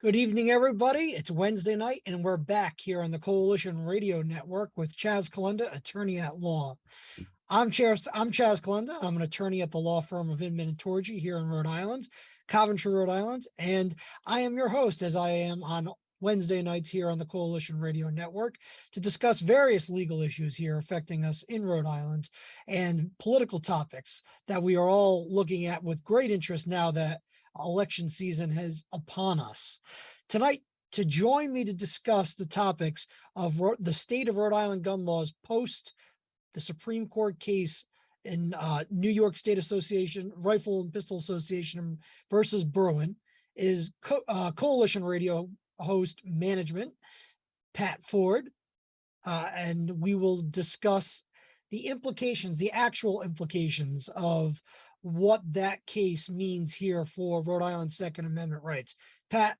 Good evening, everybody. It's Wednesday night, and we're back here on the Coalition Radio Network with Calenda, attorney at law. I'm Chaz Calenda. I'm an attorney at the law firm of Inman and Torgy here in Rhode Island, Coventry, Rhode Island, and I am your host as I am on Wednesday nights here on the Coalition Radio Network to discuss various legal issues here affecting us in Rhode Island and political topics that we are all looking at with great interest now that election season is upon us. Tonight, to join me to discuss the topics of the state of Rhode Island gun laws post the Supreme Court case in New York State Association, Rifle and Pistol Association versus Bruen, is Coalition Radio host management, Pat Ford, and we will discuss the actual implications of what that case means here for Rhode Island Second Amendment rights. Pat,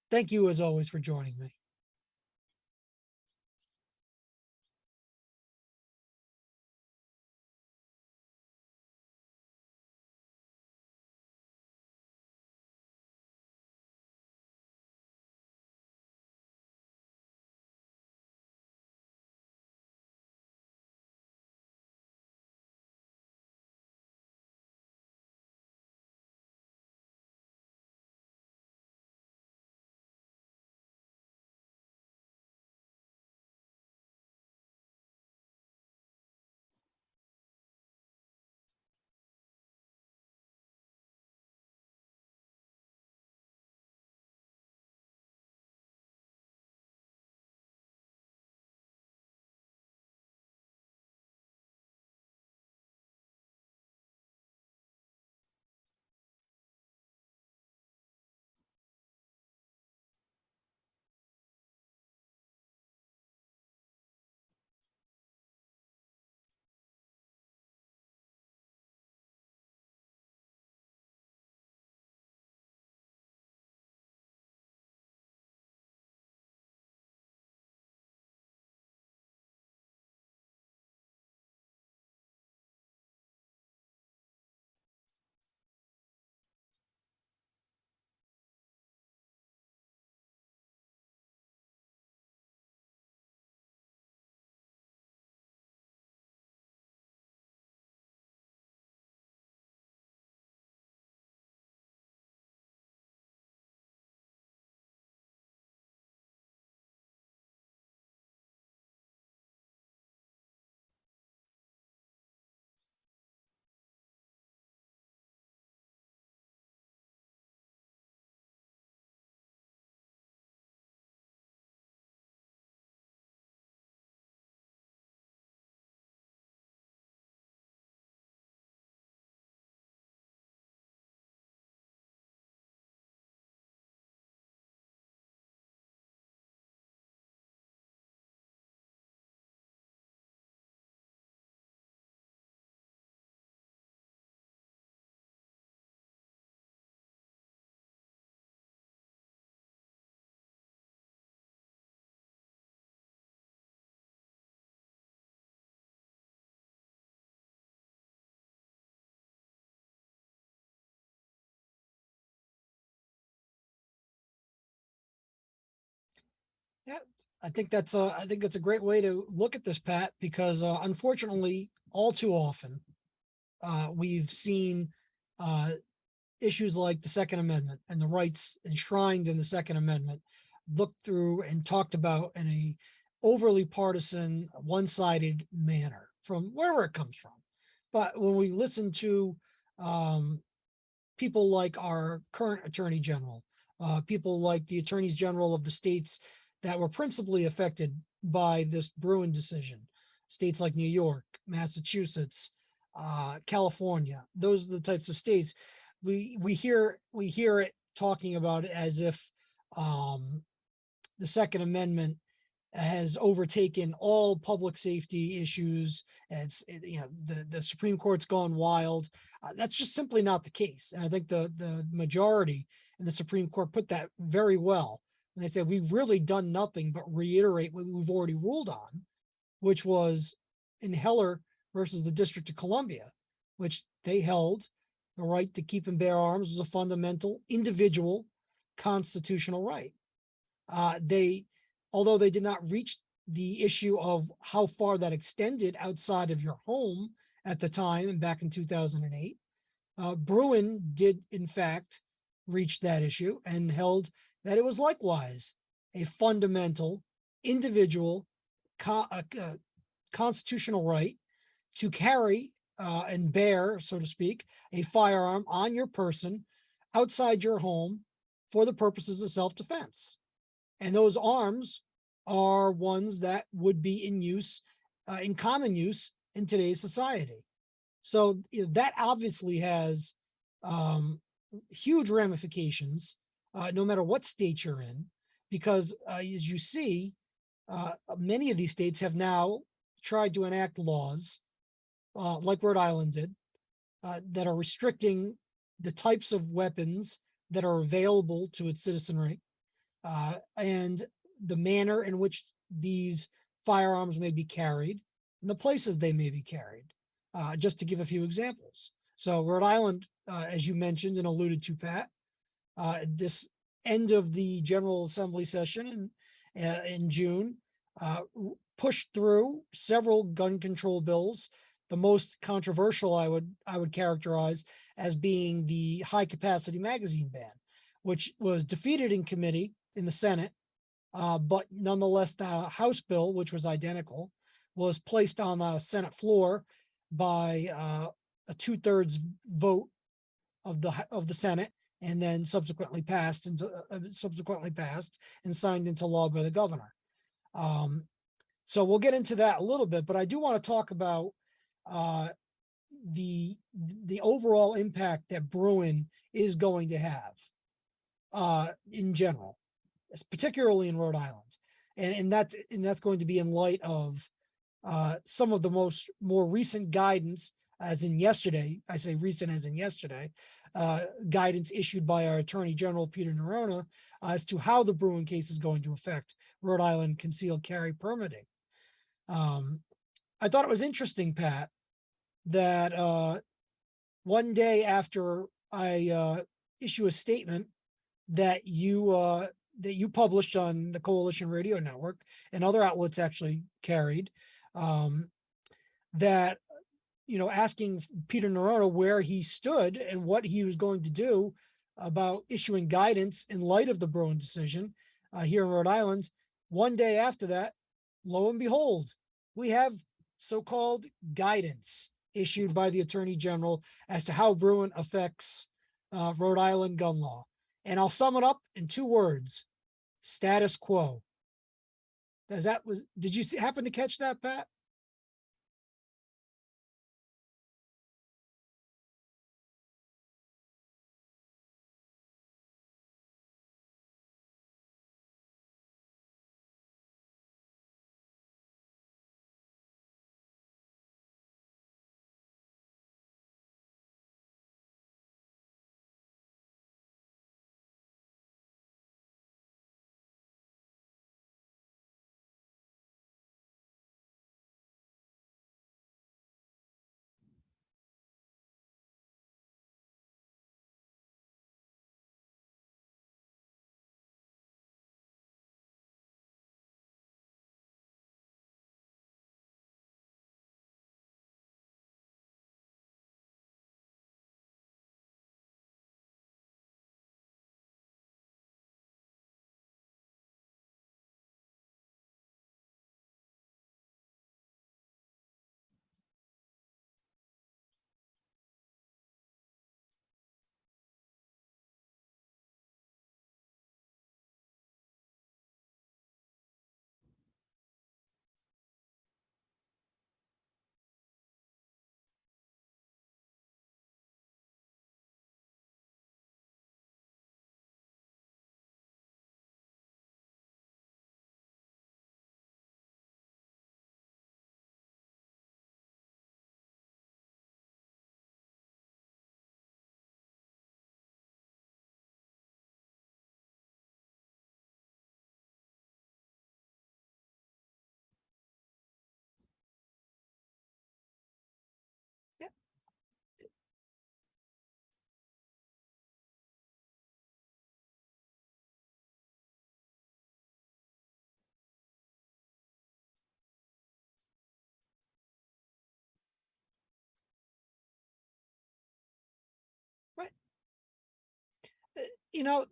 thank you as always for joining me. Yeah, I think that's a great way to look at this, Pat, because unfortunately, all too often, we've seen uh, issues like the Second Amendment and the rights enshrined in the Second Amendment looked through and talked about in a overly partisan, one-sided manner from wherever it comes from. But when we listen to um, people like our current Attorney General, people like the Attorneys General of the states that were principally affected by this Bruen decision, states like New York, Massachusetts, California. Those are the types of states we hear it talking about it as if the Second Amendment has overtaken all public safety issues. The Supreme Court's gone wild. That's just simply not the case. And I think the majority in the Supreme Court put that very well. And they said, we've really done nothing but reiterate what we've already ruled on, which was in Heller versus the District of Columbia, which they held the right to keep and bear arms was a fundamental individual constitutional right. They, although they did not reach the issue of how far that extended outside of your home at the time and back in 2008, Bruen did in fact reach that issue and held that it was likewise a fundamental individual constitutional right to carry and bear, so to speak, a firearm on your person outside your home for the purposes of self-defense. And those arms are ones that would be in use, in common use in today's society. So that obviously has huge ramifications, no matter what state you're in, because as you see, many of these states have now tried to enact laws, like Rhode Island did, that are restricting the types of weapons that are available to its citizenry, and the manner in which these firearms may be carried and the places they may be carried, just to give a few examples. So Rhode Island, as you mentioned and alluded to, Pat, this end of the General Assembly session in June, pushed through several gun control bills. The most controversial I would characterize as being the high capacity magazine ban, which was defeated in committee in the Senate, but nonetheless the House bill, which was identical, was placed on the Senate floor by a 2/3 vote of the Senate, and then subsequently passed and signed into law by the governor. So we'll get into that a little bit, but I do want to talk about the overall impact that Bruen is going to have in general, particularly in Rhode Island, and that's going to be in light of some of the more recent guidance, as in yesterday. I say recent as in yesterday, guidance issued by our Attorney General Peter Neronha as to how the Bruen case is going to affect Rhode Island concealed carry permitting. I thought it was interesting, Pat, that one day after I issue a statement that you published on the Coalition Radio Network and other outlets actually carried, that asking Peter Neronha where he stood and what he was going to do about issuing guidance in light of the Bruen decision here in Rhode Island. One day after that, lo and behold, we have so-called guidance issued by the Attorney General as to how Bruen affects Rhode Island gun law. And I'll sum it up in 2 words: status quo. Did you happen to catch that, Pat?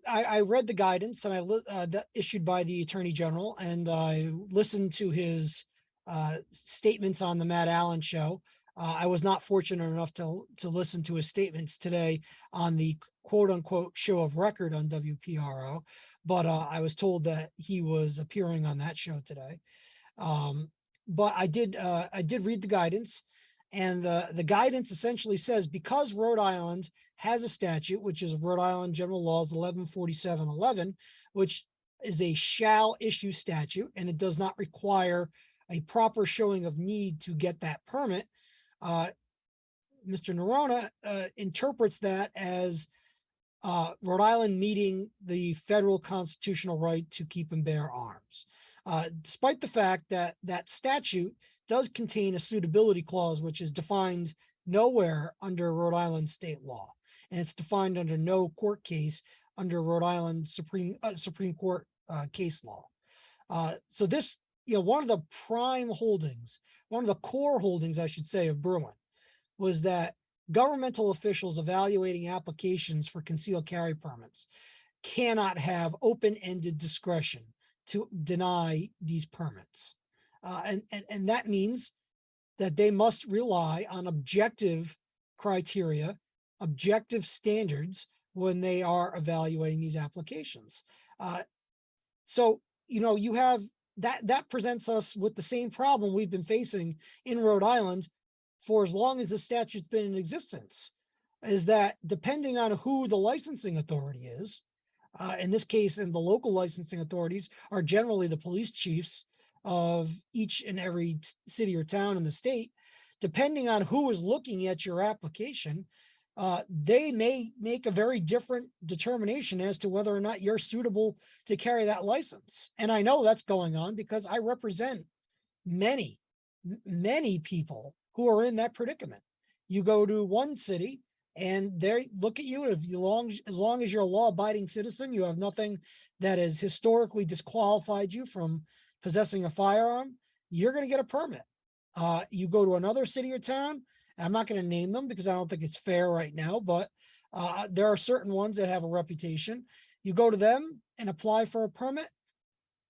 I read the guidance and that issued by the Attorney General, and I listened to his statements on the Matt Allen show. I was not fortunate enough to listen to his statements today on the quote unquote show of record on WPRO, but I was told that he was appearing on that show today. But I did read the guidance, and the guidance essentially says, because Rhode Island has a statute, which is Rhode Island General Laws 114711, which is a shall issue statute, and it does not require a proper showing of need to get that permit. Mr. Noronha interprets that as Rhode Island meeting the federal constitutional right to keep and bear arms, despite the fact that that statute does contain a suitability clause, which is defined nowhere under Rhode Island state law, and it's defined under no court case under Rhode Island Supreme Court case law. So this, one of the prime holdings, one of the core holdings, I should say, of Bruen was that governmental officials evaluating applications for concealed carry permits cannot have open-ended discretion to deny these permits. And that means that they must rely on objective criteria, objective standards when they are evaluating these applications. So, you have that presents us with the same problem we've been facing in Rhode Island for as long as the statute's been in existence, is that depending on who the licensing authority is, in this case, and the local licensing authorities are generally the police chiefs of each and every city or town in the state, depending on who is looking at your application, they may make a very different determination as to whether or not you're suitable to carry that license. And I know that's going on because I represent many people who are in that predicament. You go to one city and they look at you, as long as you're a law-abiding citizen, you have nothing that has historically disqualified you from possessing a firearm, you're going to get a permit. You go to another city or town, I'm not going to name them because I don't think it's fair right now, but there are certain ones that have a reputation. You go to them and apply for a permit.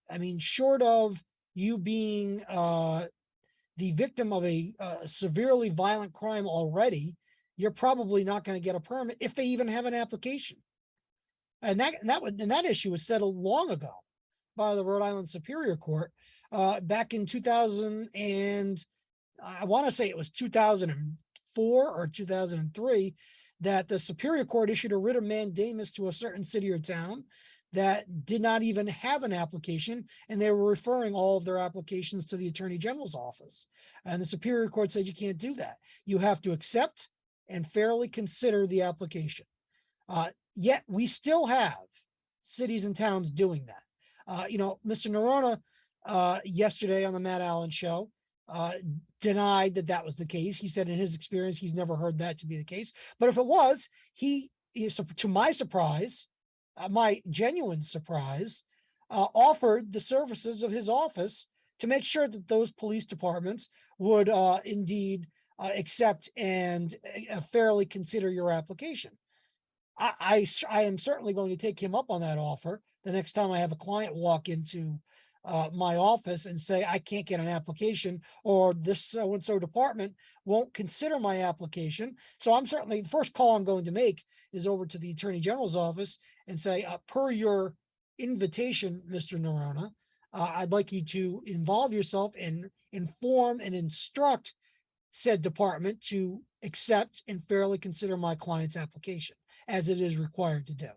I mean, short of you being the victim of a severely violent crime already, you're probably not going to get a permit if they even have an application. And that issue was settled long ago by the Rhode Island Superior Court back in 2000, and I want to say it was 2004 or 2003, that the Superior Court issued a writ of mandamus to a certain city or town that did not even have an application, and they were referring all of their applications to the Attorney General's office. And the Superior Court said you can't do that. You have to accept and fairly consider the application. Yet we still have cities and towns doing that. Mr. Noronha yesterday on the Matt Allen show denied that was the case. He said in his experience, he's never heard that to be the case. But if it was, he is, to my surprise, my genuine surprise, offered the services of his office to make sure that those police departments would indeed accept and fairly consider your application. I am certainly going to take him up on that offer the next time I have a client walk into my office and say, I can't get an application, or this so-and-so department won't consider my application. So I'm certainly, the first call I'm going to make is over to the Attorney General's office and say, per your invitation, Mr. Noronha, I'd like you to involve yourself and inform and instruct said department to accept and fairly consider my client's application, as it is required to do.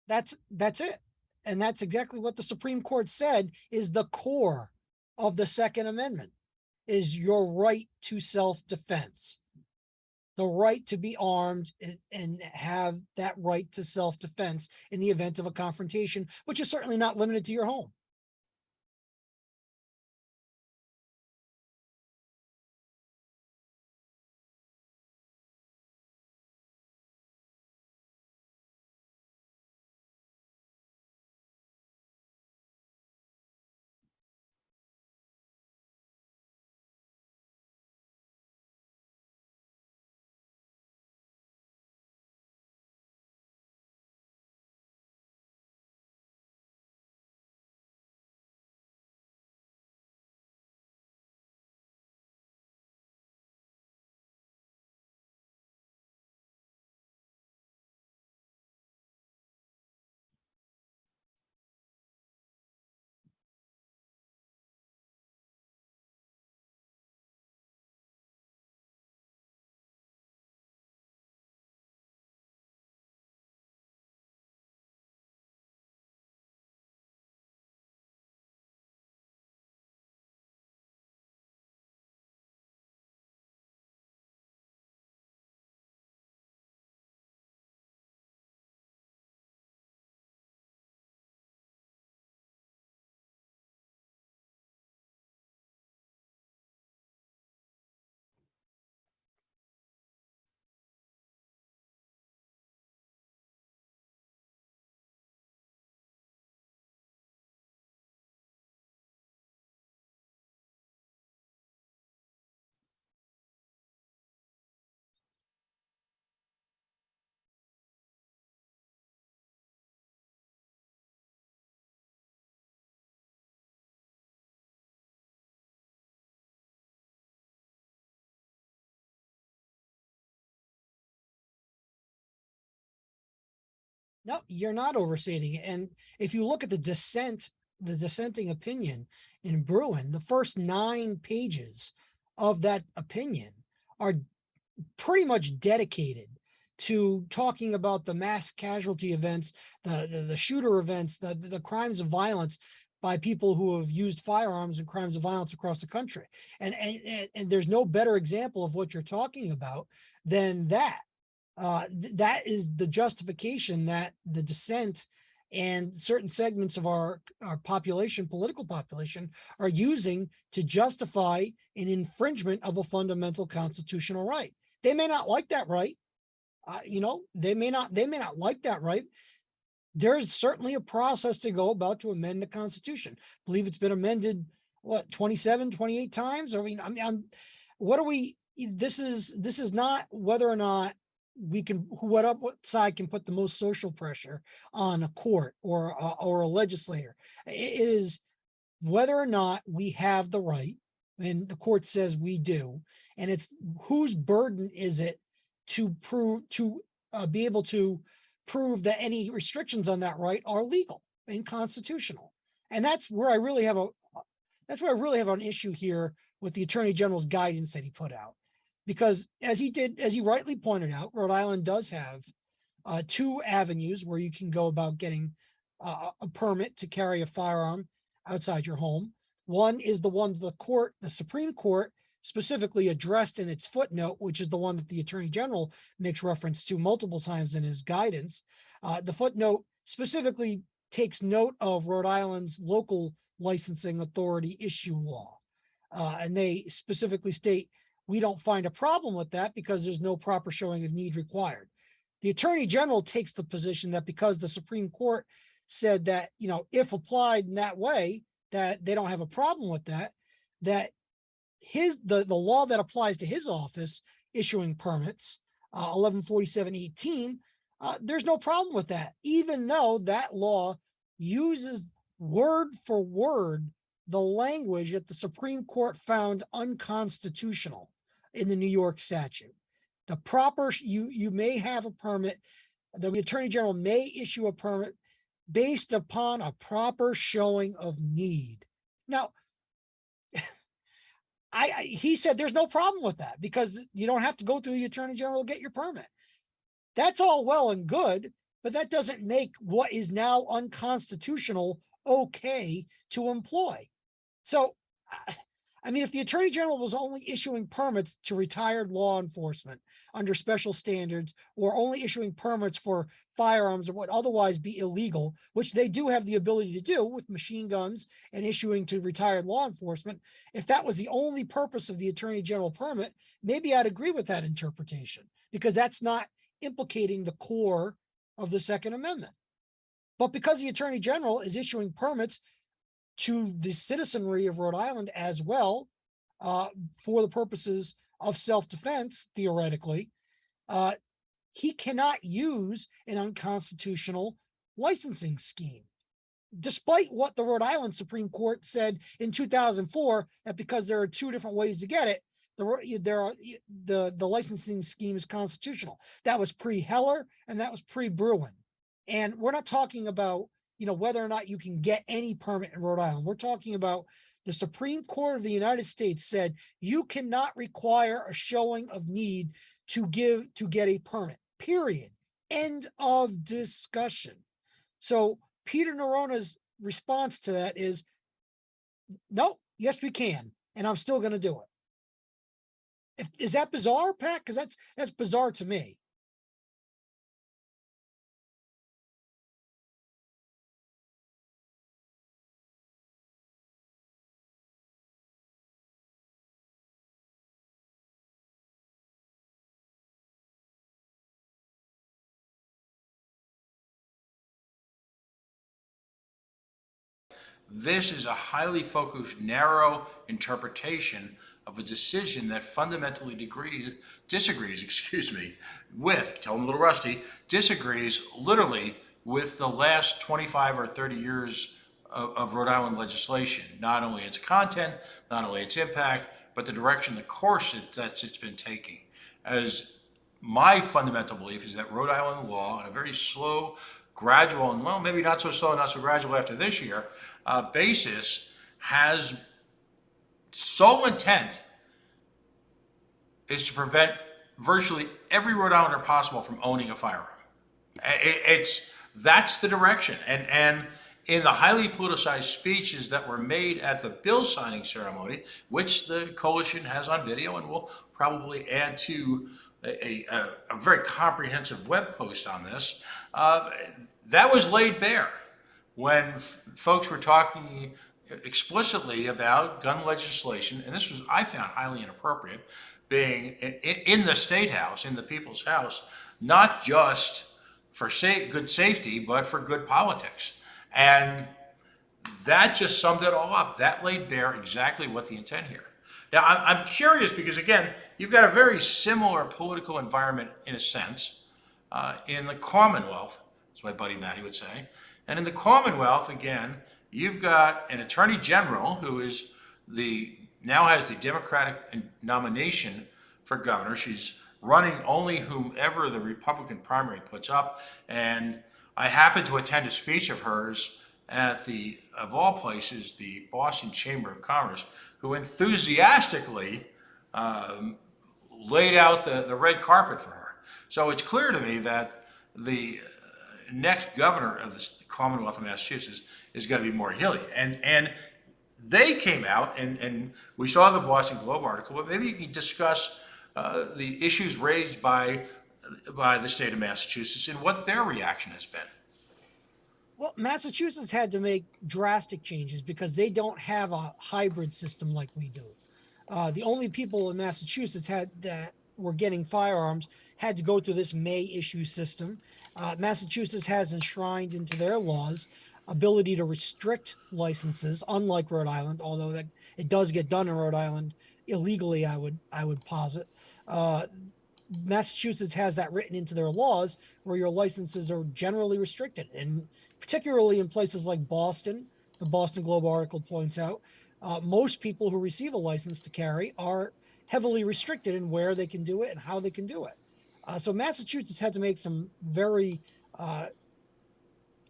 That's it. And that's exactly what the Supreme Court said is the core of the Second Amendment is your right to self-defense, the right to be armed and have that right to self-defense in the event of a confrontation, which is certainly not limited to your home. No, you're not overstating it. And if you look at the dissenting opinion in Bruin, the first 9 pages of that opinion are pretty much dedicated to talking about the mass casualty events, the shooter events, the crimes of violence by people who have used firearms and crimes of violence across the country. And there's no better example of what you're talking about than that. That is the justification that the dissent and certain segments of our population, political population, are using to justify an infringement of a fundamental constitutional right. They may not like that right. They may not like that right. There's certainly a process to go about to amend the Constitution. I believe it's been amended, 27, 28 times? What are we, this is not whether or not we can, what side can put the most social pressure on a court or a legislator. It is whether or not we have the right, and the court says we do, and it's whose burden is it to be able to prove that any restrictions on that right are legal and constitutional. And that's where I really have an issue here with the Attorney General's guidance that he put out. Because as he rightly pointed out, Rhode Island does have 2 avenues where you can go about getting a permit to carry a firearm outside your home. One is the one the Supreme Court specifically addressed in its footnote, which is the one that the Attorney General makes reference to multiple times in his guidance. The footnote specifically takes note of Rhode Island's local licensing authority issue law. And they specifically state, we don't find a problem with that because there's no proper showing of need required. The Attorney General takes the position that because the Supreme Court said that, if applied in that way, that they don't have a problem with that, that the law that applies to his office issuing permits, 1147-18, there's no problem with that, even though that law uses word for word the language that the Supreme Court found unconstitutional in the New York statute. The proper, you may have a permit, the Attorney General may issue a permit based upon a proper showing of need. Now, he said there's no problem with that because you don't have to go through the Attorney General to get your permit. That's all well and good, but that doesn't make what is now unconstitutional okay to employ. So, I mean, if the attorney general was only issuing permits to retired law enforcement under special standards, or only issuing permits for firearms or what otherwise be illegal, which they do have the ability to do with machine guns and issuing to retired law enforcement, if that was the only purpose of the attorney general permit, maybe I'd agree with that interpretation, because that's not implicating the core of the Second Amendment. But because the attorney general is issuing permits to the citizenry of Rhode Island as well, for the purposes of self-defense, theoretically, he cannot use an unconstitutional licensing scheme, despite what the Rhode Island Supreme Court said in 2004, that because there are two different ways to get it, the licensing scheme is constitutional. That was pre-Heller and that was pre-Bruen. And we're not talking about, whether or not you can get any permit in Rhode Island. We're talking about the Supreme Court of the United States said you cannot require a showing of need to get a permit, period. End of discussion. So Peter Nerona's response to that is, no, yes, we can. And I'm still going to do it. Is that bizarre, Pat? Because that's bizarre to me. This is a highly focused, narrow interpretation of a decision that fundamentally disagrees, with, tell them a little rusty, disagrees literally with the last 25 or 30 years of Rhode Island legislation. Not only its content, not only its impact, but the direction, the course that it's been taking. As my fundamental belief is that Rhode Island law, on a very slow, gradual, and well, maybe not so slow, not so gradual after this year, basis, has sole intent is to prevent virtually every Rhode Islander possible from owning a firearm. That's the direction. And in the highly politicized speeches that were made at the bill signing ceremony, which the coalition has on video and will probably add to a very comprehensive web post on this, that was laid bare when folks were talking explicitly about gun legislation, and this was, I found, highly inappropriate, being in the State House, in the People's House, not just for good safety, but for good politics. And that just summed it all up. That laid bare exactly what the intent here. Now, I'm curious because, again, you've got a very similar political environment, in a sense, in the Commonwealth, as my buddy Matty would say. And in the Commonwealth, again, you've got an attorney general who now has the Democratic nomination for governor. She's running only whomever the Republican primary puts up. And I happened to attend a speech of hers at of all places, the Boston Chamber of Commerce, who enthusiastically laid out the red carpet for her. So it's clear to me that the next governor of the Commonwealth of Massachusetts is going to be Maura Healey. And they came out, and we saw the Boston Globe article, but maybe you can discuss the issues raised by the state of Massachusetts and what their reaction has been. Well, Massachusetts had to make drastic changes because they don't have a hybrid system like we do. The only people in Massachusetts that were getting firearms had to go through this May issue system. Massachusetts has enshrined into their laws ability to restrict licenses, unlike Rhode Island, although that it does get done in Rhode Island illegally, I would posit. Massachusetts has that written into their laws where your licenses are generally restricted, and particularly in places like Boston, the Boston Globe article points out, most people who receive a license to carry are heavily restricted in where they can do it and how they can do it. So Massachusetts had to make some very, I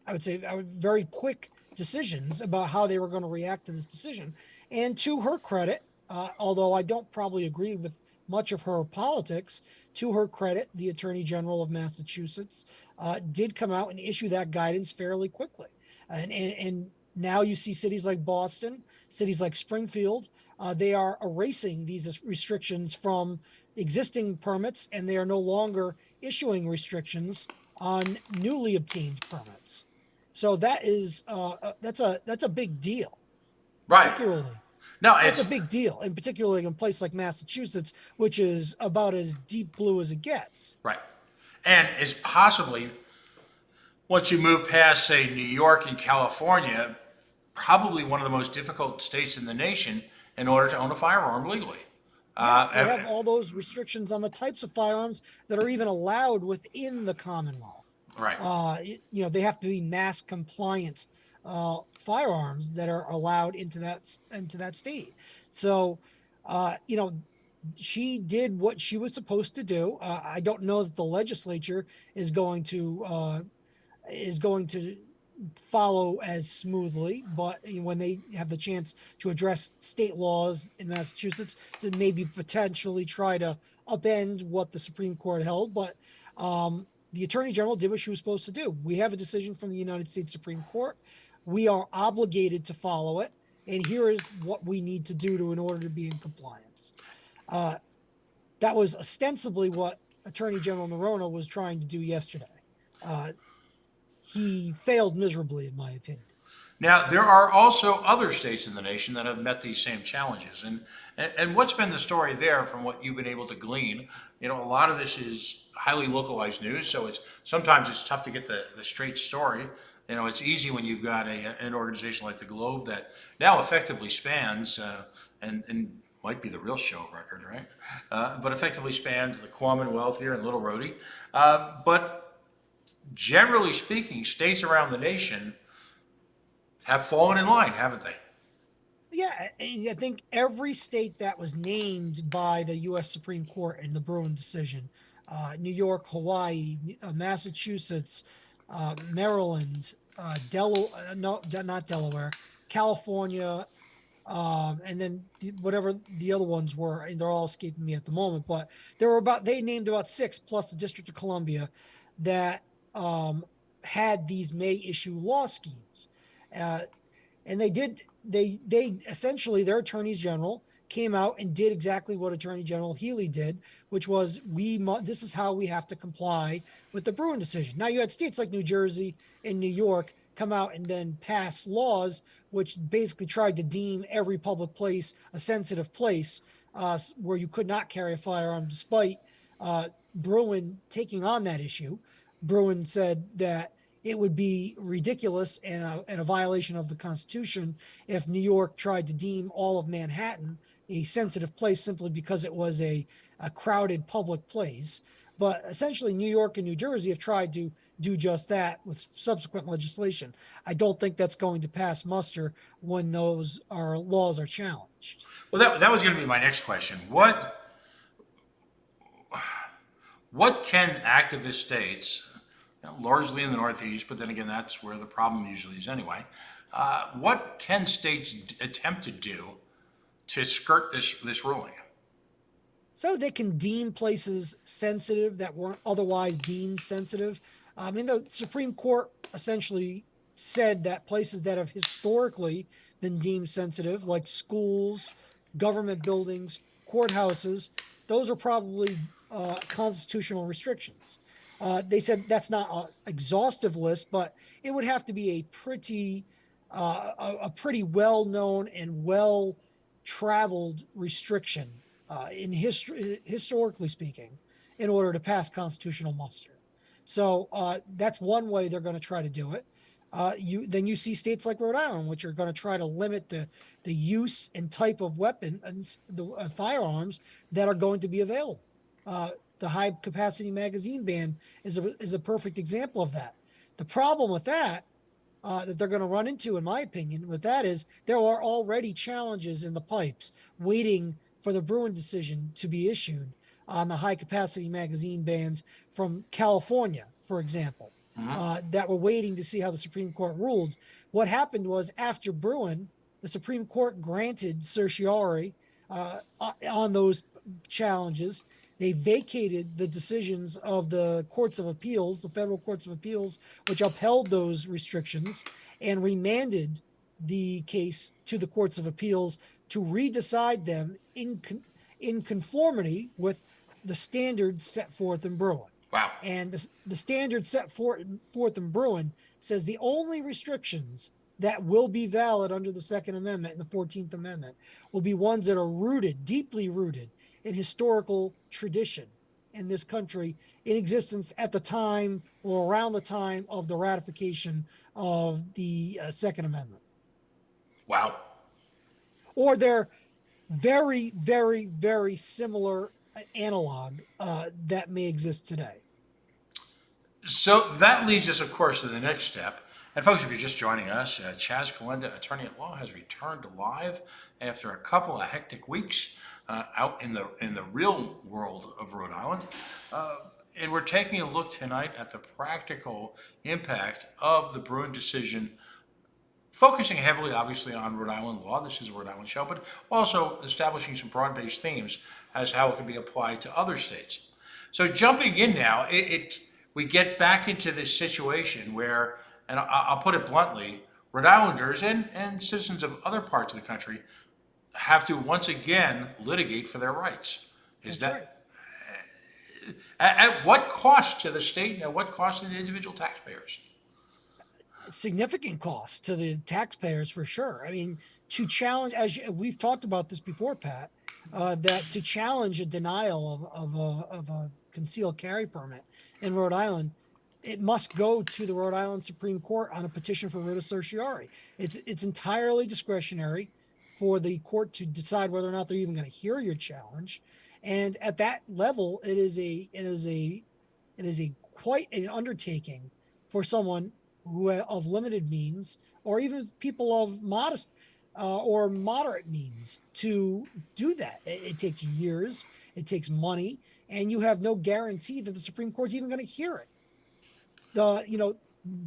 would say, very quick decisions about how they were going to react to this decision. And to her credit, although I don't probably agree with much of her politics. To her credit, the Attorney General of Massachusetts did come out and issue that guidance fairly quickly. And now you see cities like Boston, cities like Springfield, they are erasing these restrictions from existing permits, and they are no longer issuing restrictions on newly obtained permits. So that is that's a big deal, Right. particularly. No, That's it's a big deal, and particularly in a place like Massachusetts, which is about as deep blue as it gets. right. And it's possibly, once you move past, say, New York and California, probably one of the most difficult states in the nation in order to own a firearm legally. Yes, they have all those restrictions on the types of firearms that are even allowed within the Commonwealth. Right. They have to be mass compliant firearms that are allowed into that state. So, she did what she was supposed to do. I don't know that the legislature is going to follow as smoothly, but when they have the chance to address state laws in Massachusetts, to maybe potentially try to upend what the Supreme Court held. But the Attorney General did what she was supposed to do. We have a decision from the United States Supreme Court. We are obligated to follow it, and here is what we need to do in order to be in compliance. That was ostensibly what Attorney General Noronha was trying to do yesterday. He failed miserably, in my opinion. Now, there are also other states in the nation that have met these same challenges. And what's been the story there from what you've been able to glean? A lot of this is highly localized news, so sometimes it's tough to get the straight story. It's easy when you've got an organization like the Globe that now effectively spans, and might be the real show record, right? But effectively spans the Commonwealth here in Little Rhodey. But generally speaking, states around the nation have fallen in line, haven't they? Yeah, and I think every state that was named by the U.S. Supreme Court in the Bruen decision, New York, Hawaii, Massachusetts, Maryland, not Delaware, California, and then whatever the other ones were, and they're all escaping me at the moment. But they named about 6 plus the District of Columbia that had these may issue law schemes, and they essentially, their attorneys general came out and did exactly what Attorney General Healy did, which was this is how we have to comply with the Bruen decision. Now you had states like New Jersey and New York come out and then pass laws which basically tried to deem every public place a sensitive place where you could not carry a firearm, despite Bruen taking on that issue. Bruen said that it would be ridiculous and a violation of the Constitution if New York tried to deem all of Manhattan a sensitive place simply because it was a crowded public place. But essentially, New York and New Jersey have tried to do just that with subsequent legislation. I don't think that's going to pass muster when those laws are challenged. Well, that was going to be my next question. What can activist states, largely in the Northeast, but then again, that's where the problem usually is anyway. What can states attempt to do to skirt this ruling? So they can deem places sensitive that weren't otherwise deemed sensitive. The Supreme Court essentially said that places that have historically been deemed sensitive, like schools, government buildings, courthouses, those are probably constitutional restrictions. They said that's not an exhaustive list, but it would have to be a pretty well-known and well-traveled restriction in history, historically speaking, in order to pass constitutional muster. So that's one way they're going to try to do it. Then you see states like Rhode Island, which are going to try to limit the use and type of weapons, the firearms that are going to be available. The high capacity magazine ban is a perfect example of that. The problem with that they're going to run into, in my opinion, with that is there are already challenges in the pipes waiting for the Bruen decision to be issued on the high capacity magazine bans from California, for example, that were waiting to see how the Supreme Court ruled. What happened was, after Bruen, the Supreme Court granted certiorari on those challenges. They vacated the decisions of the courts of appeals, the federal courts of appeals, which upheld those restrictions, and remanded the case to the courts of appeals to redecide them in conformity with the standards set forth in Bruen. Wow. And the standard set forth in Bruen says the only restrictions that will be valid under the Second Amendment and the 14th Amendment will be ones that are rooted, deeply rooted in historical tradition in this country, in existence at the time or around the time of the ratification of the Second Amendment. Wow. Or they're very, very, very similar analog that may exist today. So that leads us, of course, to the next step. And folks, if you're just joining us, Chaz Calenda, attorney at law, has returned live after a couple of hectic weeks out in the real world of Rhode Island. And we're taking a look tonight at the practical impact of the Bruen decision, focusing heavily, obviously, on Rhode Island law. This is a Rhode Island show, but also establishing some broad-based themes as how it can be applied to other states. So jumping in now, we get back into this situation where, and I'll put it bluntly, Rhode Islanders and citizens of other parts of the country have to once again litigate for their rights. Is That's that right. At what cost to the state and at what cost to the individual taxpayers? Significant cost to the taxpayers for sure. I mean, to challenge, we've talked about this before, Pat, that to challenge a denial of a concealed carry permit in Rhode Island, it must go to the Rhode Island Supreme Court on a petition for writ of certiorari. It's entirely discretionary for the court to decide whether or not they're even going to hear your challenge. And at that level, it is a quite an undertaking for someone who of limited means, or even people of modest or moderate means, to do that. It takes years, it takes money, and you have no guarantee that the Supreme Court's even going to hear it.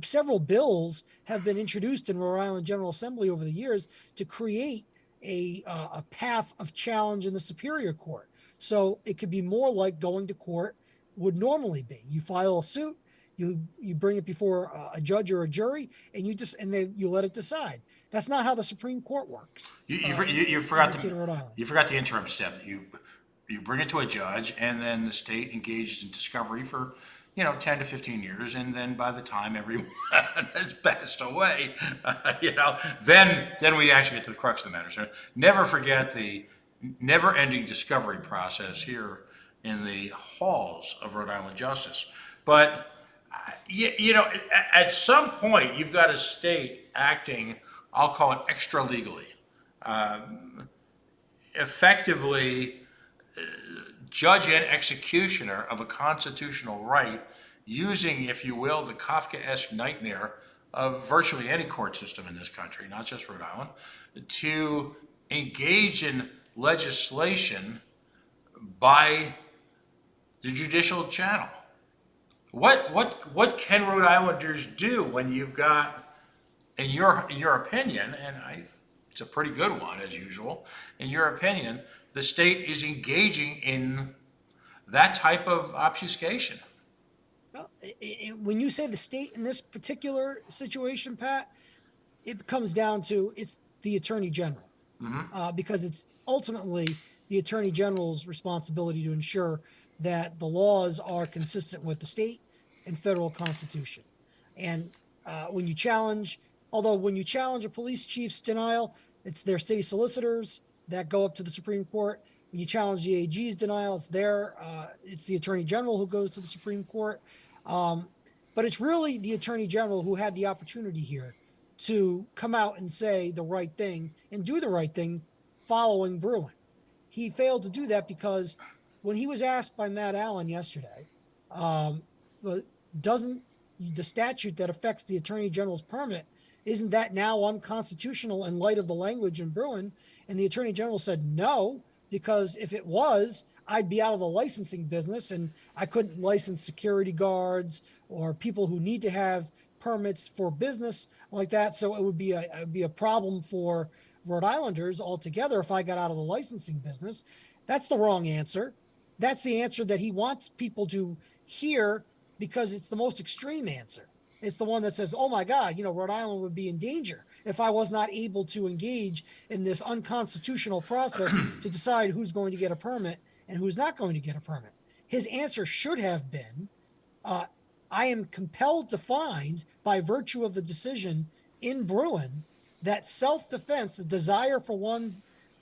Several bills have been introduced in Rhode Island General Assembly over the years to create a path of challenge in the Superior Court. So it could be more like going to court would normally be. You file a suit, you bring it before a judge or a jury, and you let it decide. That's not how the Supreme Court works. You forgot the interim step. You bring it to a judge, and then the state engages in discovery for 10 to 15 years, and then by the time everyone has passed away, then we actually get to the crux of the matter. So never forget the never-ending discovery process here in the halls of Rhode Island justice. But at some point, you've got a state acting, I'll call it extra legally, effectively judge and executioner of a constitutional right, using, if you will, the Kafkaesque nightmare of virtually any court system in this country, not just Rhode Island, to engage in legislation by the judicial channel. What can Rhode Islanders do when you've got, in your opinion, and it's a pretty good one as usual, in your opinion, the state is engaging in that type of obfuscation? Well, when you say the state in this particular situation, Pat, it comes down to it's the Attorney General, because it's ultimately the Attorney General's responsibility to ensure that the laws are consistent with the state and federal constitution. And when you challenge a police chief's denial, it's their city solicitors that go up to the Supreme Court. When you challenge the AG's denial, it's the Attorney General who goes to the Supreme Court. But it's really the Attorney General who had the opportunity here to come out and say the right thing and do the right thing following Bruen. He failed to do that because when he was asked by Matt Allen yesterday, doesn't the statute that affects the Attorney General's permit, isn't that now unconstitutional in light of the language in Bruen? And the Attorney General said no, because if it was, I'd be out of the licensing business and I couldn't license security guards or people who need to have permits for business like that. So it would be a problem for Rhode Islanders altogether if I got out of the licensing business. That's the wrong answer. That's the answer that he wants people to hear because it's the most extreme answer. It's the one that says, oh my God, Rhode Island would be in danger if I was not able to engage in this unconstitutional process to decide who's going to get a permit and who's not going to get a permit. His answer should have been, uh, I am compelled to find, by virtue of the decision in Bruen, that self-defense, the desire for one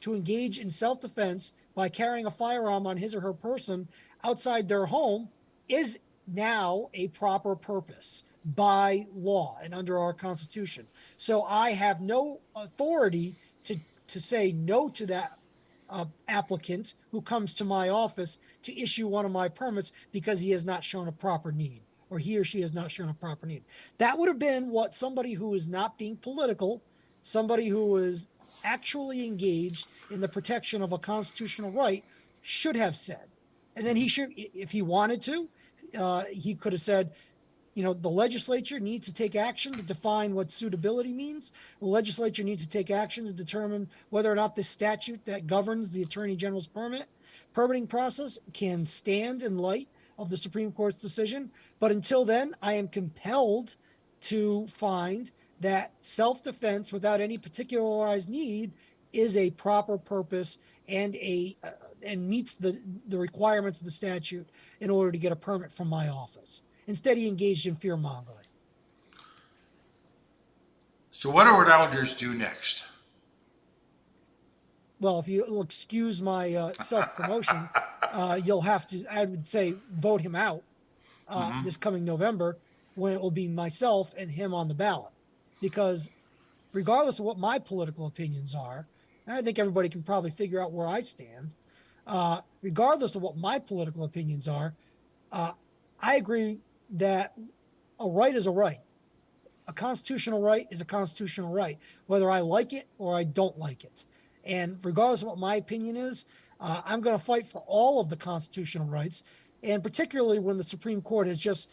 to engage in self-defense by carrying a firearm on his or her person outside their home, is now a proper purpose by law and under our Constitution. So I have no authority to say no to that applicant who comes to my office to issue one of my permits because he has not shown a proper need, or he or she has not shown a proper need. That would have been what somebody who is not being political, somebody who is actually engaged in the protection of a constitutional right, should have said. And then he should, if he wanted to, he could have said, the legislature needs to take action to define what suitability means. The legislature needs to take action to determine whether or not the statute that governs the Attorney General's permitting process can stand in light of the Supreme Court's decision. But until then, I am compelled to find that self-defense without any particularized need is a proper purpose and meets the requirements of the statute in order to get a permit from my office. Instead, he engaged in fear-mongering. So what do Rhode Islanders do next? Well, if you'll excuse my self-promotion, you'll have to, I would say, vote him out this coming November, when it will be myself and him on the ballot. Because regardless of what my political opinions are, and I think everybody can probably figure out where I stand, regardless of what my political opinions are, I agree that a right is a right. A constitutional right is a constitutional right, whether I like it or I don't like it. And regardless of what my opinion is, I'm going to fight for all of the constitutional rights, and particularly when the Supreme Court has just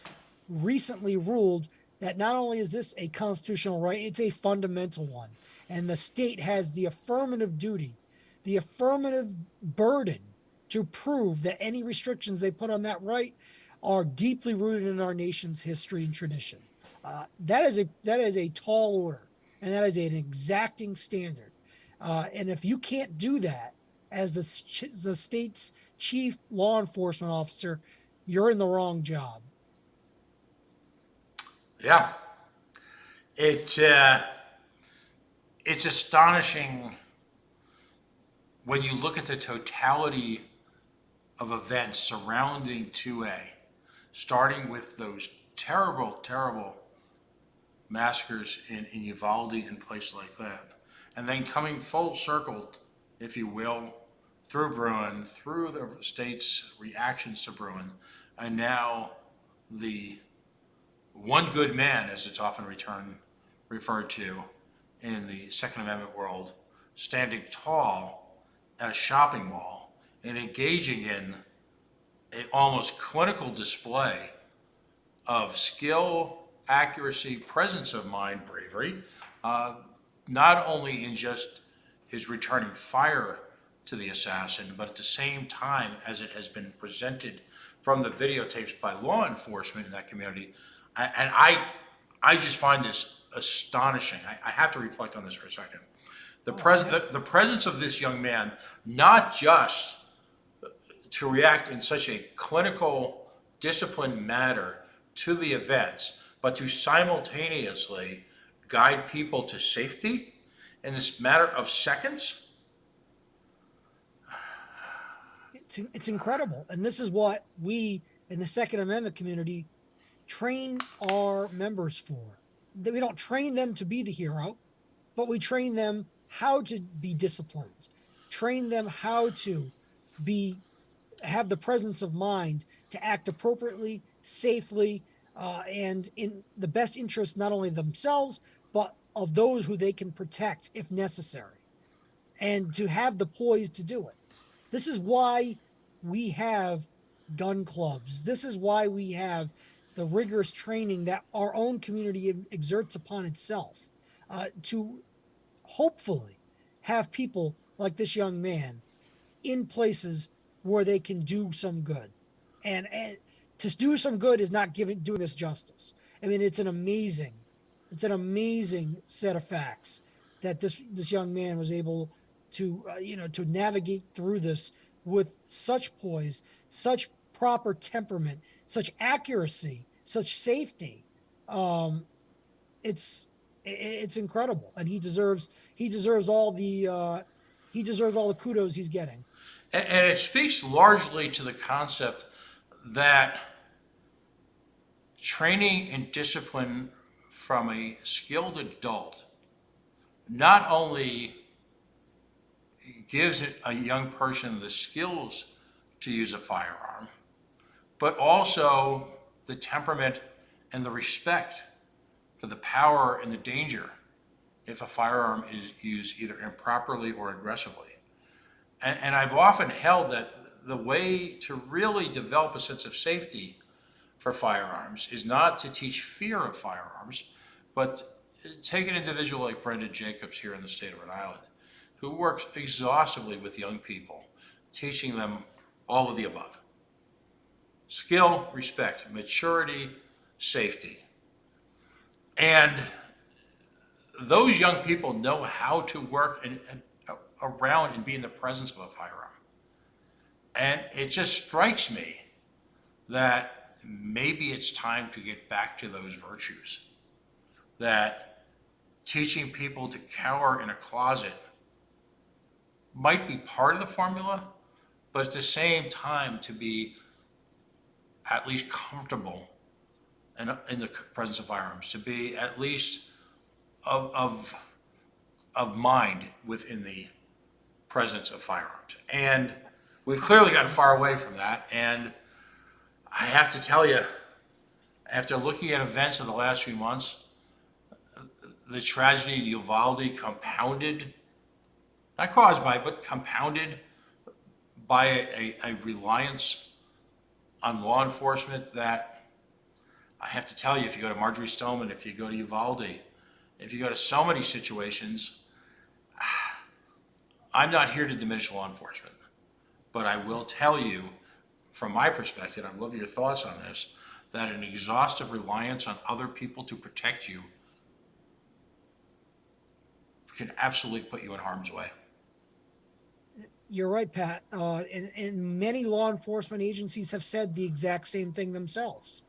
recently ruled that not only is this a constitutional right, it's a fundamental one. And the state has the affirmative duty, the affirmative burden to prove that any restrictions they put on that right are deeply rooted in our nation's history and tradition. That is a tall order, and that is an exacting standard. And if you can't do that as the state's chief law enforcement officer, you're in the wrong job. Yeah, it's astonishing when you look at the totality of events surrounding 2A, starting with those terrible, terrible massacres in Uvalde and places like that, and then coming full circle, if you will, through Bruen, through the state's reactions to Bruen, and now the one good man, as it's often referred to in the Second Amendment world, standing tall at a shopping mall and engaging in an almost clinical display of skill, accuracy, presence of mind, bravery, not only in just his returning fire to the assassin, but at the same time as it has been presented from the videotapes by law enforcement in that community. And I just find this astonishing. I have to reflect on this for a second. The presence of this young man, not just to react in such a clinical, disciplined manner to the events, but to simultaneously guide people to safety in this matter of seconds. It's incredible. And this is what we in the Second Amendment community train our members for. We don't train them to be the hero, but we train them how to be disciplined, train them how to have the presence of mind to act appropriately, safely, and in the best interest not only of themselves, but of those who they can protect if necessary, and to have the poise to do it. This is why we have gun clubs. This is why we have the rigorous training that our own community exerts upon itself, to hopefully have people like this young man in places where they can do some good. And to do some good is not doing this justice. I mean, it's an amazing set of facts that this young man was able to to navigate through this with such poise, such proper temperament, such accuracy, such safety. Um, it's incredible, and he deserves all the kudos he's getting. And it speaks largely to the concept that training and discipline from a skilled adult not only gives a young person the skills to use a firearm, but also the temperament and the respect for the power and the danger if a firearm is used either improperly or aggressively. And I've often held that the way to really develop a sense of safety for firearms is not to teach fear of firearms, but take an individual like Brendan Jacobs here in the state of Rhode Island, who works exhaustively with young people, teaching them all of the above. Skill, respect, maturity, safety. And those young people know how to work around and be in the presence of a firearm. And it just strikes me that maybe it's time to get back to those virtues. That teaching people to cower in a closet might be part of the formula, but at the same time to be at least comfortable in the presence of firearms, to be at least of mind within the presence of firearms. And we've clearly gotten far away from that. And I have to tell you, after looking at events of the last few months, the tragedy in Uvalde compounded, not caused by, but compounded by a reliance on law enforcement that I have to tell you, if you go to Marjorie Stoneman, if you go to Uvalde, if you go to so many situations, I'm not here to diminish law enforcement, but I will tell you, from my perspective, I'd love your thoughts on this, that an exhaustive reliance on other people to protect you can absolutely put you in harm's way. You're right, Pat. And many law enforcement agencies have said the exact same thing themselves.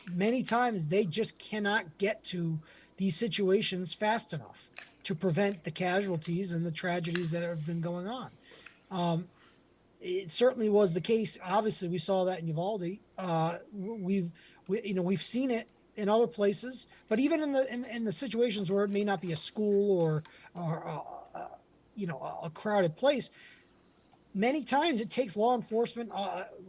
Many times they just cannot get to these situations fast enough to prevent the casualties and the tragedies that have been going on. It certainly was the case. Obviously, we saw that in Uvalde. We've seen it in other places, but even in the situations where it may not be a school or a crowded place, many times it takes law enforcement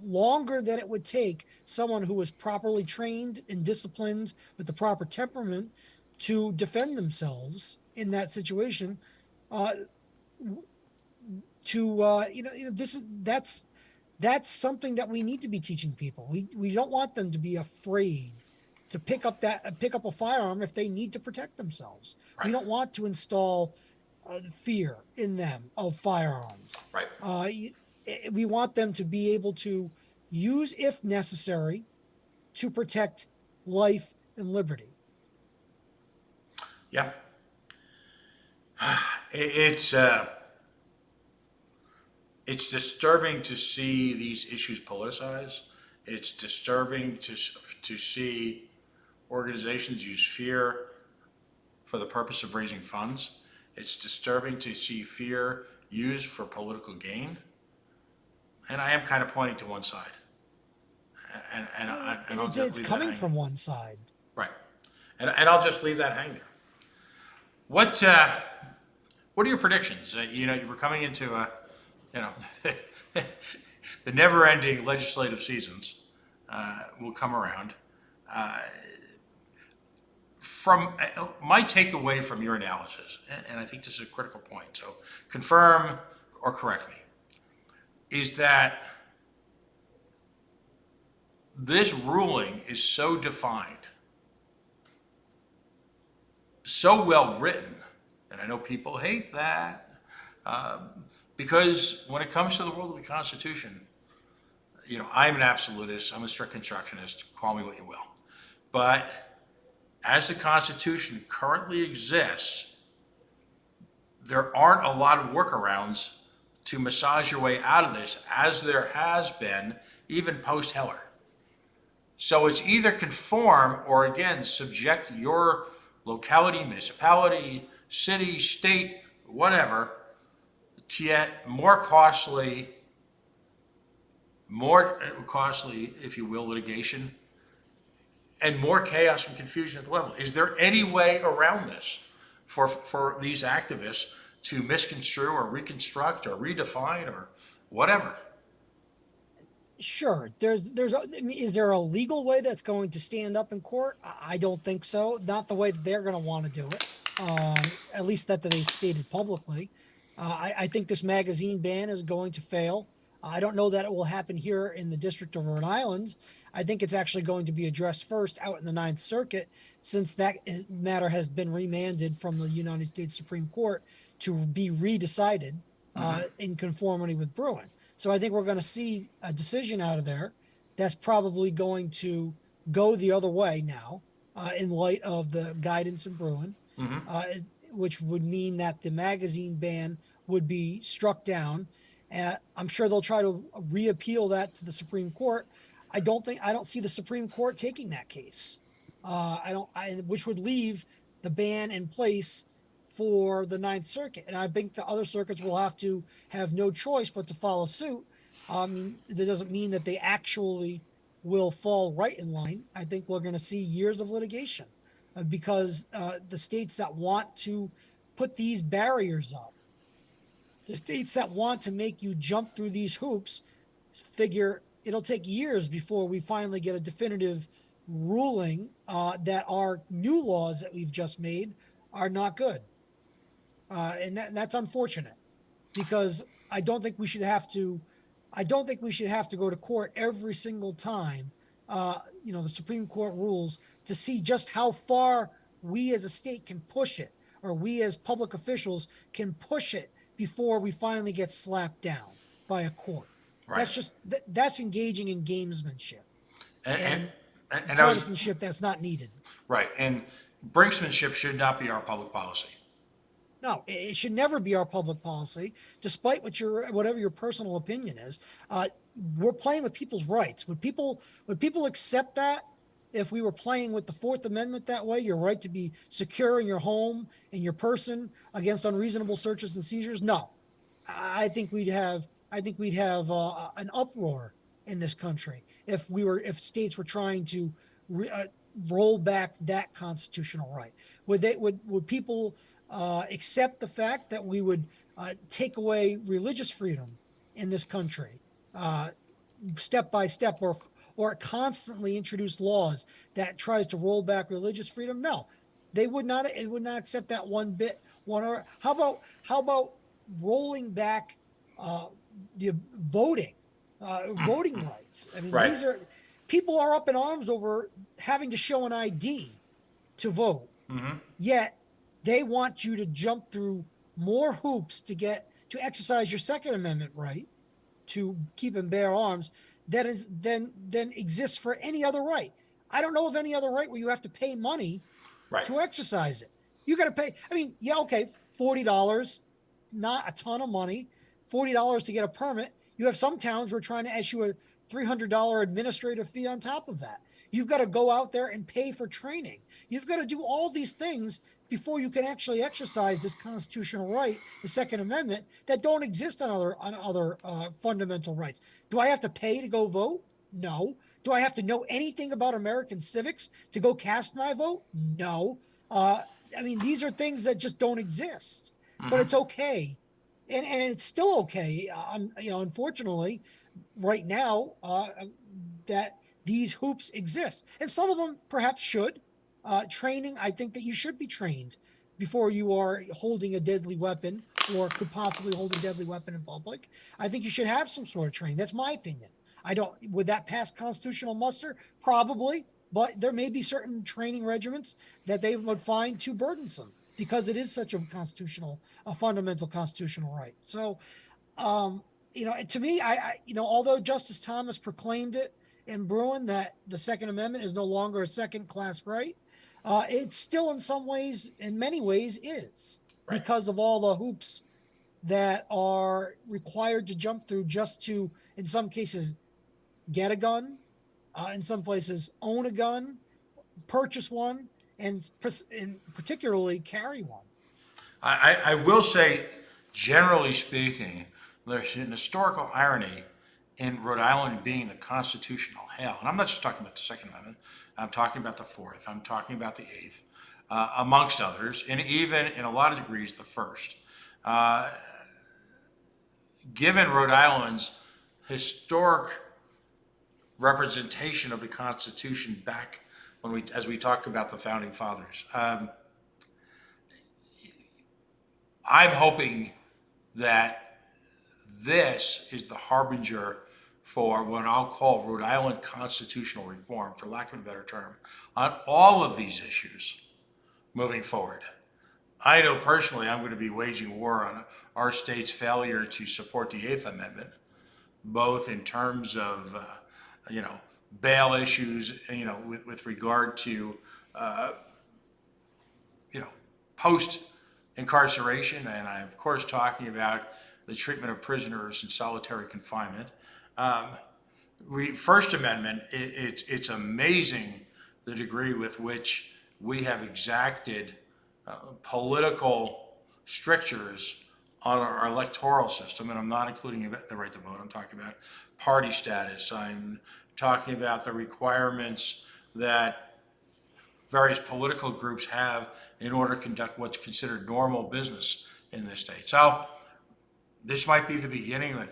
longer than it would take someone who was properly trained and disciplined with the proper temperament to defend themselves in that situation. That's something that we need to be teaching people. We don't want them to be afraid to pick up a firearm if they need to protect themselves. Right. We don't want to install fear in them of firearms. Right. We want them to be able to use, if necessary, to protect life and liberty. Yeah. It's disturbing to see these issues politicized. It's disturbing to see organizations use fear for the purpose of raising funds. It's disturbing to see fear used for political gain. And I am kind of pointing to one side. And it's coming from one side. Right. And I'll just leave that hang there. What are your predictions? We're coming into the never-ending legislative seasons will come around. From my takeaway from your analysis, and I think this is a critical point, so confirm or correct me, is that this ruling is so defined, so well written, and I know people hate that, Because when it comes to the world of the Constitution, I'm an absolutist, I'm a strict constructionist, call me what you will. But as the Constitution currently exists, there aren't a lot of workarounds to massage your way out of this, as there has been even post-Heller. So it's either conform or, again, subject your locality, municipality, city, state, whatever, to yet more costly, if you will, litigation, and more chaos and confusion at the level. Is there any way around this for these activists to misconstrue or reconstruct or redefine or whatever? Sure. Is there a legal way that's going to stand up in court? I don't think so. Not the way that they're going to want to do it. At least that they've stated publicly. I think this magazine ban is going to fail. I don't know that it will happen here in the District of Rhode Island. I think it's actually going to be addressed first out in the Ninth Circuit, since that matter has been remanded from the United States Supreme Court to be redecided in conformity with Bruen. So I think we're going to see a decision out of there that's probably going to go the other way now, in light of the guidance in Bruen, which would mean that the magazine ban would be struck down. I'm sure they'll try to reappeal that to the Supreme Court. I don't see the Supreme Court taking that case. Which would leave the ban in place for the Ninth Circuit. And I think the other circuits will have to have no choice but to follow suit. I mean, that doesn't mean that they actually will fall right in line. I think we're going to see years of litigation because the states that want to put these barriers up, the states that want to make you jump through these hoops, figure it'll take years before we finally get a definitive ruling that our new laws that we've just made are not good. And that's unfortunate, because I don't think we should have to go to court every single time the Supreme Court rules to see just how far we as a state can push it, or we as public officials can push it before we finally get slapped down by a court. Right. That's engaging in gamesmanship and partisanship that's not needed. Right. And brinksmanship should not be our public policy. No, it should never be our public policy, despite whatever your personal opinion is. We're playing with people's rights. Would people accept that if we were playing with the Fourth Amendment that way, your right to be secure in your home and your person against unreasonable searches and seizures? No, I think we'd have an uproar in this country if states were trying to roll back that constitutional right. Would people accept the fact that we would take away religious freedom in this country step by step, or constantly introduce laws that tries to roll back religious freedom? No, they would not. It would not accept that one bit. How about rolling back the voting rights? I mean, right. People are up in arms over having to show an ID to vote. Yet they want you to jump through more hoops to exercise your Second Amendment right to keep and bear arms than exists for any other right. I don't know of any other right where you have to pay money to exercise it. You got to pay. I mean, yeah, okay, $40, not a ton of money. $40 to get a permit. You have some towns who are trying to issue a $300 administrative fee on top of that. You've got to go out there and pay for training. You've got to do all these things before you can actually exercise this constitutional right, the Second Amendment, that don't exist on other fundamental rights. Do I have to pay to go vote? No. Do I have to know anything about American civics to go cast my vote? No. I mean, these are things that just don't exist. But it's okay. And it's still okay, unfortunately, right now, that these hoops exist. And some of them perhaps should. Training, I think that you should be trained before you are holding a deadly weapon or could possibly hold a deadly weapon in public. I think you should have some sort of training. That's my opinion. Would that pass constitutional muster? Probably, but there may be certain training regiments that they would find too burdensome because it is such a fundamental constitutional right. So, to me, although Justice Thomas proclaimed it in Bruen that the Second Amendment is no longer a second class right, it still in many ways is, Right. because of all the hoops that are required to jump through just to, in some cases, get a gun, in some places, own a gun, purchase one, and particularly carry one. I will say, generally speaking, there's an historical irony in Rhode Island being the constitutional hell. And I'm not just talking about the Second Amendment. I'm talking about the Fourth. I'm talking about the Eighth, amongst others, and even in a lot of degrees, the First. Given Rhode Island's historic representation of the Constitution back as we talk about the founding fathers, I'm hoping that this is the harbinger for what I'll call Rhode Island constitutional reform, for lack of a better term, on all of these issues moving forward. I know personally I'm going to be waging war on our state's failure to support the Eighth Amendment, both in terms of, bail issues, with regard to, post incarceration, and I'm of course talking about the treatment of prisoners in solitary confinement. First Amendment, it's amazing the degree with which we have exacted political strictures on our electoral system, and I'm not including the right to vote. I'm talking about party status. I'm talking about the requirements that various political groups have in order to conduct what's considered normal business in this state. So this might be the beginning of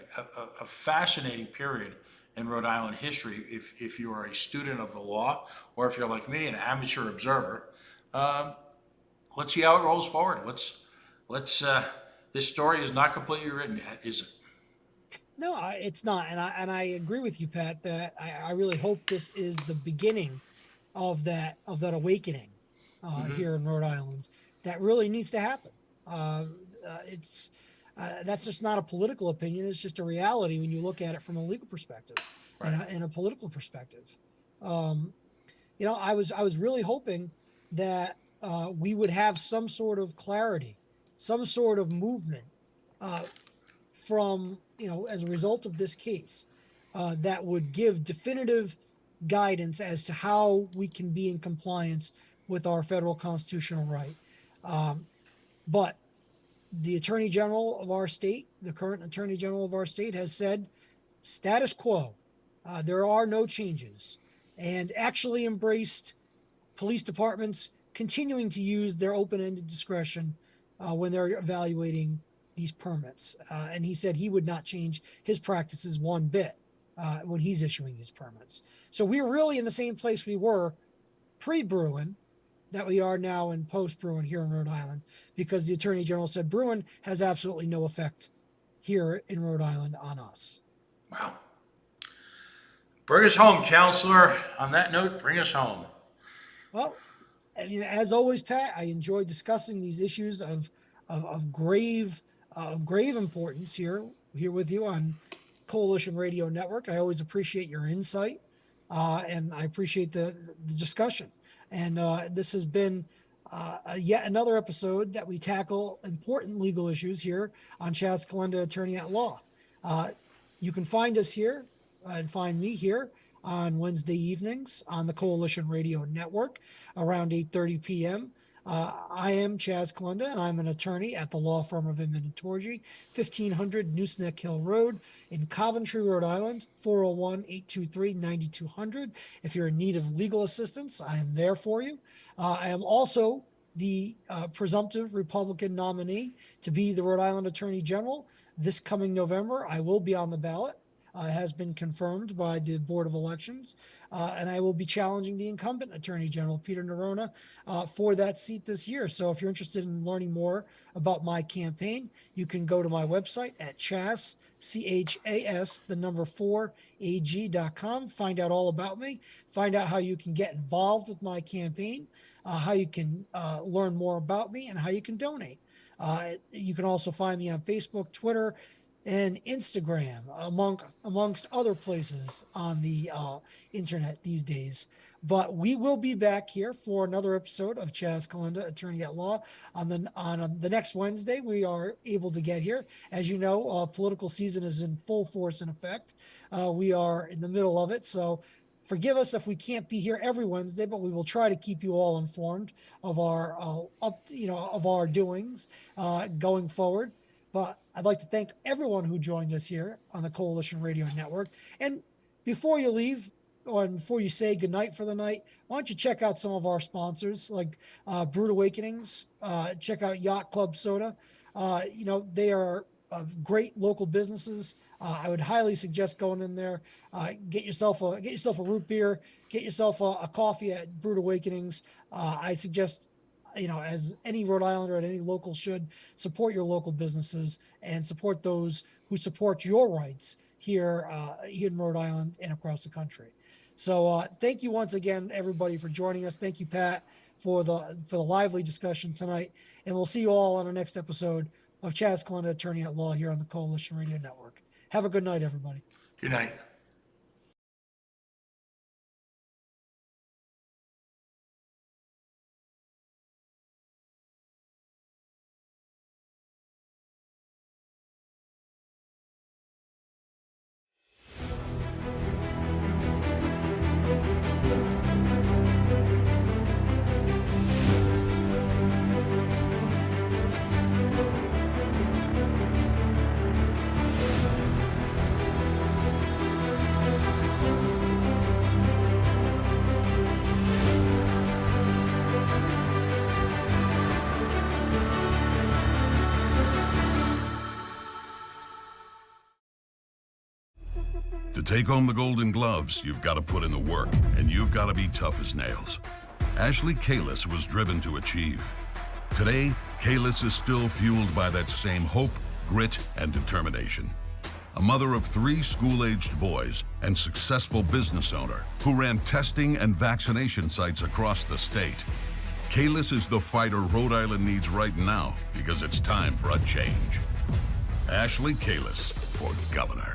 a fascinating period in Rhode Island history if you are a student of the law, or if you're like me, an amateur observer. Let's see how it rolls forward. This story is not completely written yet, is it? No, it's not, and I agree with you, Pat, that I really hope this is the beginning of that awakening here in Rhode Island that really needs to happen. It's that's just not a political opinion; it's just a reality when you look at it from a legal perspective, Right. and a political perspective. I was really hoping that we would have some sort of clarity, some sort of movement from, as a result of this case, that would give definitive guidance as to how we can be in compliance with our federal constitutional right. But the Attorney General of our state, the current Attorney General of our state, has said status quo. There are no changes, and actually embraced police departments continuing to use their open-ended discretion when they're evaluating these permits. And he said he would not change his practices one bit when he's issuing these permits. So we're really in the same place we were pre-Bruen that we are now in post-Bruen here in Rhode Island, because the Attorney General said Bruen has absolutely no effect here in Rhode Island on us. Wow. Bring us home, counselor. On that note, bring us home. Well, as always, Pat, I enjoy discussing these issues of grave importance here with you on Coalition Radio Network. I always appreciate your insight, and I appreciate the discussion. And this has been yet another episode that we tackle important legal issues here on Chaz Calenda, Attorney at Law. You can find us here and find me here on Wednesday evenings on the Coalition Radio Network around 8:30 p.m. I am Chaz Calenda, and I'm an attorney at the law firm of Inman and Torgy, 1500 Nooseneck Hill Road in Coventry, Rhode Island, 401-823-9200. If you're in need of legal assistance, I am there for you. I am also the presumptive Republican nominee to be the Rhode Island Attorney General this coming November. I will be on the ballot. has been confirmed by the Board of Elections, and I will be challenging the incumbent Attorney General, Peter Nerona, for that seat this year. So if you're interested in learning more about my campaign, you can go to my website at CHAS, CHAS, the number 4, AG.com. Find out all about me. Find out how you can get involved with my campaign, how you can learn more about me, and how you can donate. You can also find me on Facebook, Twitter, and Instagram, amongst other places on the internet these days. But we will be back here for another episode of Chaz Calenda, Attorney at Law. On the next Wednesday, we are able to get here. As you know, political season is in full force and effect. We are in the middle of it, so forgive us if we can't be here every Wednesday, but we will try to keep you all informed of our of our doings going forward. But I'd like to thank everyone who joined us here on the Coalition Radio Network. And before you leave, or before you say goodnight for the night, why don't you check out some of our sponsors like Brewed Awakenings, check out Yacht Club Soda. They are great local businesses. I would highly suggest going in there, get yourself a root beer, get yourself a coffee at Brewed Awakenings. I suggest, as any Rhode Islander and any local should, support your local businesses and support those who support your rights here in Rhode Island and across the country. So thank you once again, everybody, for joining us. Thank you, Pat, for the lively discussion tonight. And we'll see you all on our next episode of Chaz Calenda, Attorney at Law, here on the Coalition Radio Network. Have a good night, everybody. Good night. To take home the Golden Gloves, you've got to put in the work, and you've got to be tough as nails. Ashley Kalis was driven to achieve. Today, Kalis is still fueled by that same hope, grit, and determination. A mother of 3 school-aged boys and successful business owner who ran testing and vaccination sites across the state. Kalis is the fighter Rhode Island needs right now because it's time for a change. Ashley Kalis for governor.